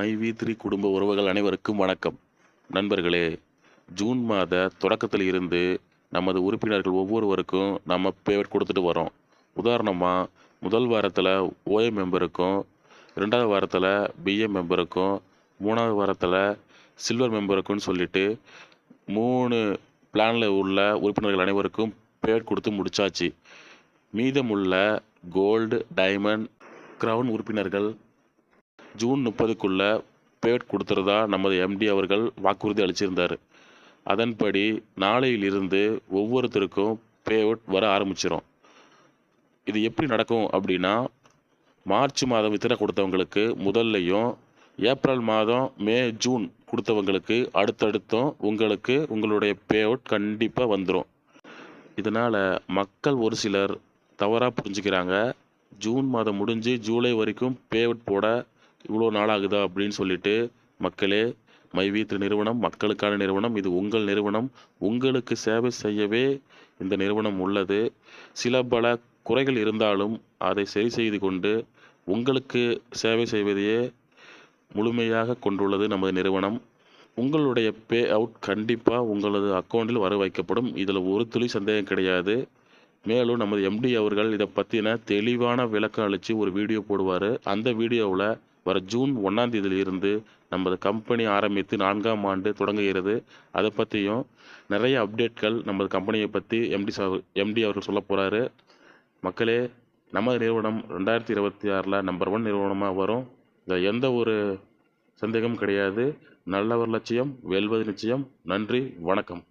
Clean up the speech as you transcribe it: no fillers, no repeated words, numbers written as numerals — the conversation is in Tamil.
மைவி3 குடும்ப உறவுகள் அனைவருக்கும் வணக்கம். நண்பர்களே, ஜூன் மாத தொடக்கத்தில் இருந்து நமது உறுப்பினர்கள் ஒவ்வொருவருக்கும் நம்ம பேமெண்ட் கொடுத்துட்டு வரோம். உதாரணமாக, முதல் வாரத்தில் ஓஏ மெம்பருக்கும், 2வது வாரத்தில் பிஏ மெம்பருக்கும், 3வது வாரத்தில் சில்வர் மெம்பருக்குன்னு சொல்லிட்டு 3 பிளானில் உள்ள உறுப்பினர்கள் அனைவருக்கும் பேமெண்ட் கொடுத்து முடிச்சாச்சு. மீதமுள்ள கோல்டு, டைமண்ட், கிரவுன் உறுப்பினர்கள் ஜூன் 30க்குள்ள பேமெண்ட் கொடுத்துறதா நமது எம்டி அவர்கள் வாக்குறுதி அளிச்சிருந்தார். அதன்படி நாளையிலிருந்து ஒவ்வொருத்தருக்கும் பேமெண்ட் வர ஆரம்பிச்சிடும். இது எப்படி நடக்கும் அப்படின்னா, மார்ச் மாதம் வித்திர கொடுத்தவங்களுக்கு முதல்லையும், ஏப்ரல் மாதம், மே, ஜூன் கொடுத்தவங்களுக்கு அடுத்தடுத்தும் உங்களுக்கு உங்களுடைய பேமெண்ட் கண்டிப்பாக வந்துடும். இதனால் மக்கள் ஒரு சிலர் தவறாக புரிஞ்சுக்கிறாங்க. ஜூன் மாதம் முடிஞ்சு ஜூலை வரைக்கும் பேமெண்ட் போட இவ்வளோ நாளாகுதா அப்படின்னு சொல்லிட்டு. மக்களே, மைவி3 நிறுவனம் மக்களுக்கான நிறுவனம். இது உங்கள் நிறுவனம். உங்களுக்கு சேவை செய்யவே இந்த நிறுவனம் உள்ளது. சில பல குறைகள் இருந்தாலும் அதை சரி செய்து கொண்டு உங்களுக்கு சேவை செய்வதையே முழுமையாக கொண்டுள்ளது நமது நிறுவனம். உங்களுடைய பே அவுட் கண்டிப்பாக உங்களது அக்கௌண்ட்டில் வர வைக்கப்படும். இதில் ஒரு துளி சந்தேகம் கிடையாது. மேலும் நமது எம்டி அவர்கள் இதை பற்றின தெளிவான விளக்கம் அளித்து ஒரு வீடியோ போடுவார். அந்த வீடியோவில் வர ஜூன் 1ஆம் தேதியிலிருந்து நமது கம்பெனி ஆரம்பித்து 4ஆம் ஆண்டு தொடங்குகிறது. அதை பற்றியும் நிறைய அப்டேட்கள் நமது கம்பெனியை பற்றி எம்டி அவர்கள் சொல்ல போகிறாரு. மக்களே, நமது நிறுவனம் 2026 நம்பர் 1 நிறுவனமாக வரும். இதில் எந்த ஒரு சந்தேகமும் கிடையாது. நல்லவர் லட்சியம் வெல்வது நிச்சயம். நன்றி, வணக்கம்.